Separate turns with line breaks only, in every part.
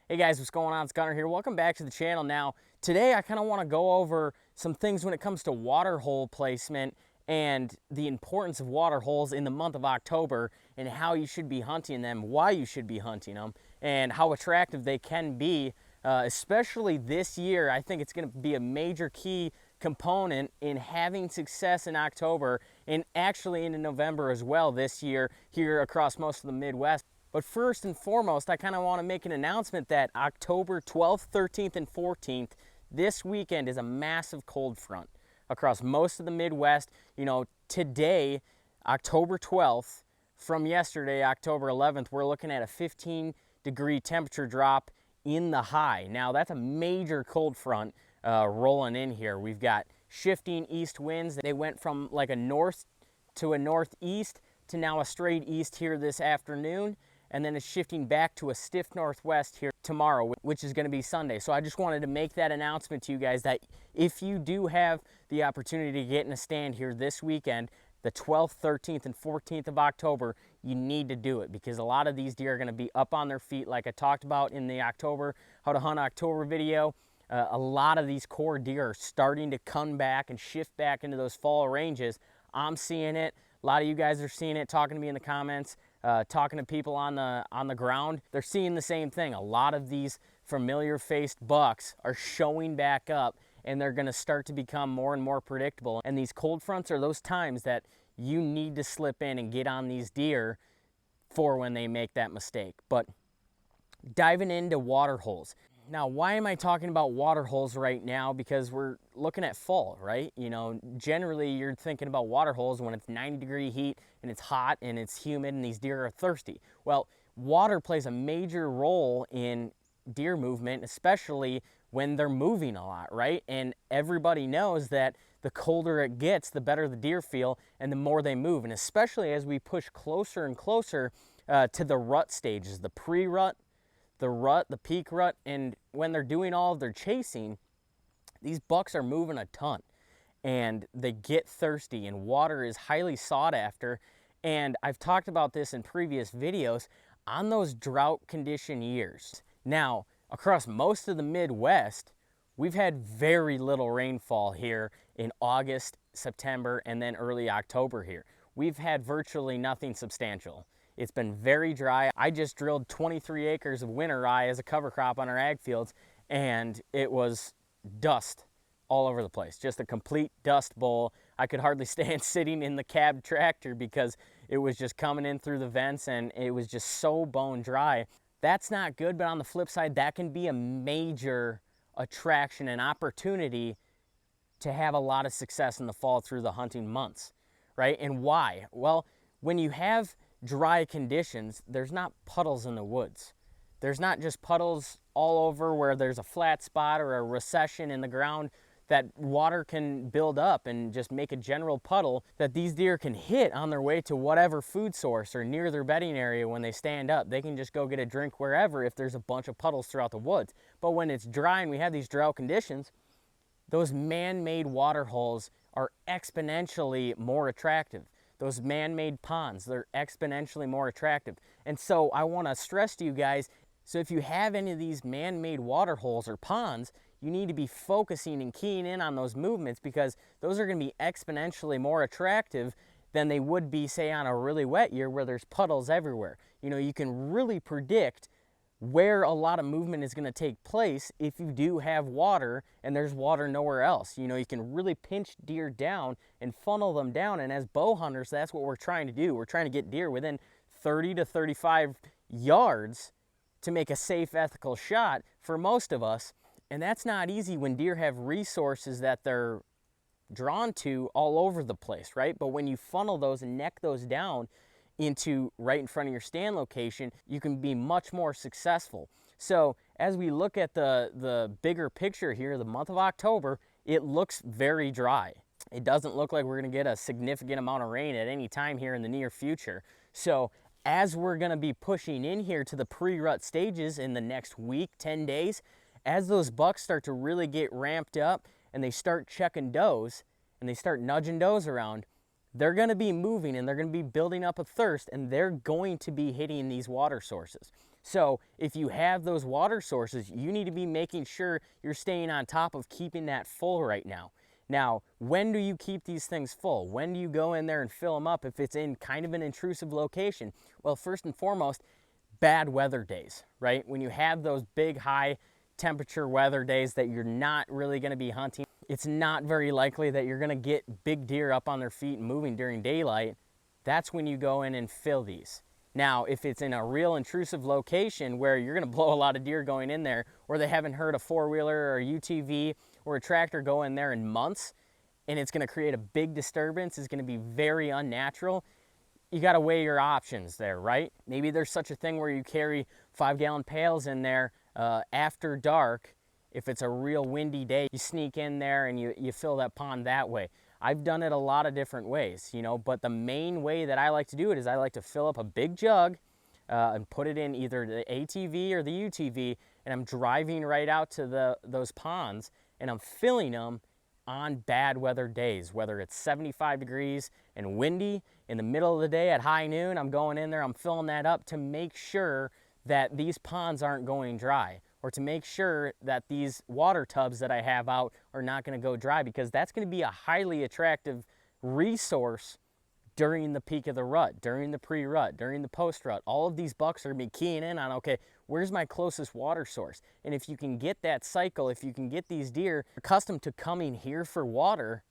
Hey guys, what's going on? It's Gunnar here. Welcome back to the channel. Now, today I kind of want to go over some things when it comes to water hole placement and the importance of water holes in the month of October and how you should be hunting them, why you should be hunting them, and how attractive they can be, especially this year. I think it's going to be a major key component in having success in October and actually into November as well this year here across most of the Midwest. But first and foremost, I kind of want to make an announcement that October 12th, 13th, and 14th, this weekend is a massive cold front across most of the Midwest. You know, today, October 12th, from yesterday, October 11th, we're looking at a 15-degree temperature drop in the high. Now, that's a major cold front rolling in here. We've got shifting east winds. They went from like a north to a northeast to now a straight east here this afternoon. And then it's shifting back to a stiff northwest here tomorrow, which is going to be Sunday. So I just wanted to make that announcement to you guys that if you do have the opportunity to get in a stand here this weekend, the 12th, 13th, and 14th of October, you need to do it because a lot of these deer are going to be up on their feet like I talked about in the October, How to Hunt October video. A lot of these core deer are starting to come back and shift back into those fall ranges. I'm seeing it. A lot of you guys are seeing it, talking to me in the comments. Talking to people on the ground, they're seeing the same thing. A lot of these familiar faced bucks are showing back up and they're going to start to become more and more predictable. And these cold fronts are those times that you need to slip in and get on these deer for when they make that mistake. But diving into water holes. Now, why am I talking about water holes right now? Because we're looking at fall, right? You know, generally you're thinking about water holes when it's 90-degree heat and it's hot and it's humid and these deer are thirsty. Well, water plays a major role in deer movement, especially when they're moving a lot, right? And everybody knows that the colder it gets, the better the deer feel and the more they move. And especially as we push closer and closer to the rut stages, the pre-rut, the rut, the peak rut, and when they're doing all of their chasing, these bucks are moving a ton and they get thirsty and water is highly sought after. And I've talked about this in previous videos on those drought condition years. Now, across most of the Midwest, we've had very little rainfall here in August, September, and then early October here. We've had virtually nothing substantial. It's been very dry. I just drilled 23 acres of winter rye as a cover crop on our ag fields, and it was dust all over the place. Just a complete dust bowl. I could hardly stand sitting in the cab tractor because it was just coming in through the vents and it was just so bone dry. That's not good, but on the flip side, that can be a major attraction and opportunity to have a lot of success in the fall through the hunting months, right? And why? Well, when you have dry conditions, there's not puddles in the woods. There's not just puddles all over where there's a flat spot or a recession in the ground that water can build up and just make a general puddle that these deer can hit on their way to whatever food source or near their bedding area. When they stand up, they can just go get a drink wherever if there's a bunch of puddles throughout the woods. But when it's dry and we have these drought conditions, those man-made water holes are exponentially more attractive. Those man-made ponds, they're exponentially more attractive. And so I want to stress to you guys, so if you have any of these man-made water holes or ponds, you need to be focusing and keying in on those movements because those are going to be exponentially more attractive than they would be, say, on a really wet year where there's puddles everywhere. You know, you can really predict where a lot of movement is going to take place if you do have water and there's water nowhere else. You know, you can really pinch deer down and funnel them down. And as bow hunters, that's what we're trying to do. We're trying to get deer within 30 to 35 yards to make a safe, ethical shot for most of us. And that's not easy when deer have resources that they're drawn to all over the place, right? But when you funnel those and neck those down into right in front of your stand location, you can be much more successful. So as we look at the bigger picture here, the month of October, it looks very dry. It doesn't look like we're going to get a significant amount of rain at any time here in the near future. So as we're going to be pushing in here to the pre-rut stages in the next week, 10 days, as those bucks start to really get ramped up and they start checking does and they start nudging does around, they're going to be moving and they're going to be building up a thirst and they're going to be hitting these water sources. So if you have those water sources, you need to be making sure you're staying on top of keeping that full right now. Now, when do you keep these things full? When do you go in there and fill them up if it's in kind of an intrusive location? Well, first and foremost, bad weather days, right? When you have those big high temperature weather days that you're not really going to be hunting, it's not very likely that you're going to get big deer up on their feet and moving during daylight. That's when you go in and fill these. Now, if it's in a real intrusive location where you're going to blow a lot of deer going in there, or they haven't heard a four-wheeler or a UTV or a tractor go in there in months, and it's going to create a big disturbance, it's going to be very unnatural, you got to weigh your options there, right? Maybe there's such a thing where you carry 5-gallon pails in there after dark. If it's a real windy day, you sneak in there and you fill that pond that way. I've done it a lot of different ways, you know, but the main way that I like to do it is I like to fill up a big jug and put it in either the ATV or the UTV, and I'm driving right out to those ponds, and I'm filling them on bad weather days, whether it's 75 degrees and windy in the middle of the day at high noon. I'm going in there, I'm filling that up to make sure that these ponds aren't going dry, or to make sure that these water tubs that I have out are not going to go dry, because that's going to be a highly attractive resource during the peak of the rut, during the pre-rut, during the post-rut. All of these bucks are going to be keying in on, okay, where's my closest water source? And if you can get that cycle, if you can get these deer accustomed to coming here for water,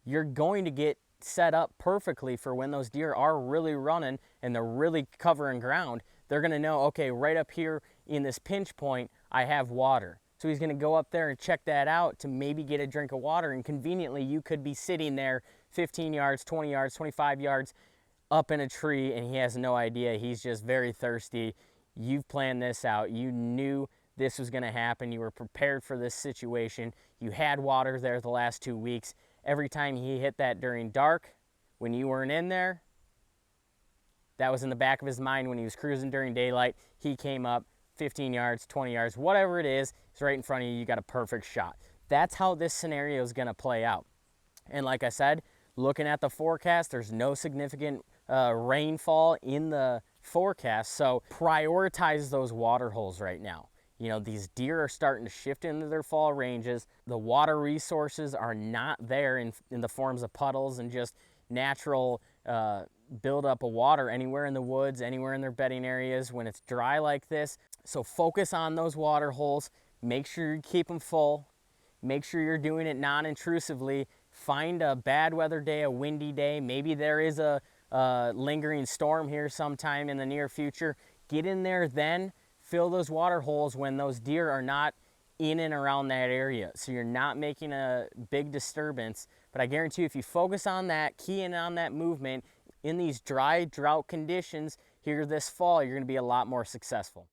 you're going to get set up perfectly for when those deer are really running and they're really covering ground. They're going to know, okay, right up here in this pinch point, I have water. So he's going to go up there and check that out to maybe get a drink of water, and conveniently you could be sitting there 15 yards, 20 yards, 25 yards up in a tree, and he has no idea. He's just very thirsty. You've planned this out. You knew this was going to happen. You were prepared for this situation. You had water there the last 2 weeks. Every time he hit that during dark, when you weren't in there, that was in the back of his mind. When he was cruising during daylight, he came up 15 yards, 20 yards, whatever it is, it's right in front of you. You got a perfect shot. That's how this scenario is going to play out. And like I said, looking at the forecast, there's no significant rainfall in the forecast. So prioritize those water holes right now. You know, these deer are starting to shift into their fall ranges. The water resources are not there in the forms of puddles and just natural buildup of water anywhere in the woods, anywhere in their bedding areas when it's dry like this. So focus on those water holes. Make sure you keep them full. Make sure you're doing it non-intrusively. Find a bad weather day, a windy day. Maybe there is a lingering storm here sometime in the near future. Get in there then. Fill those water holes when those deer are not in and around that area, so you're not making a big disturbance. But I guarantee you, if you focus on that, key in on that movement in these dry drought conditions here this fall, you're going to be a lot more successful.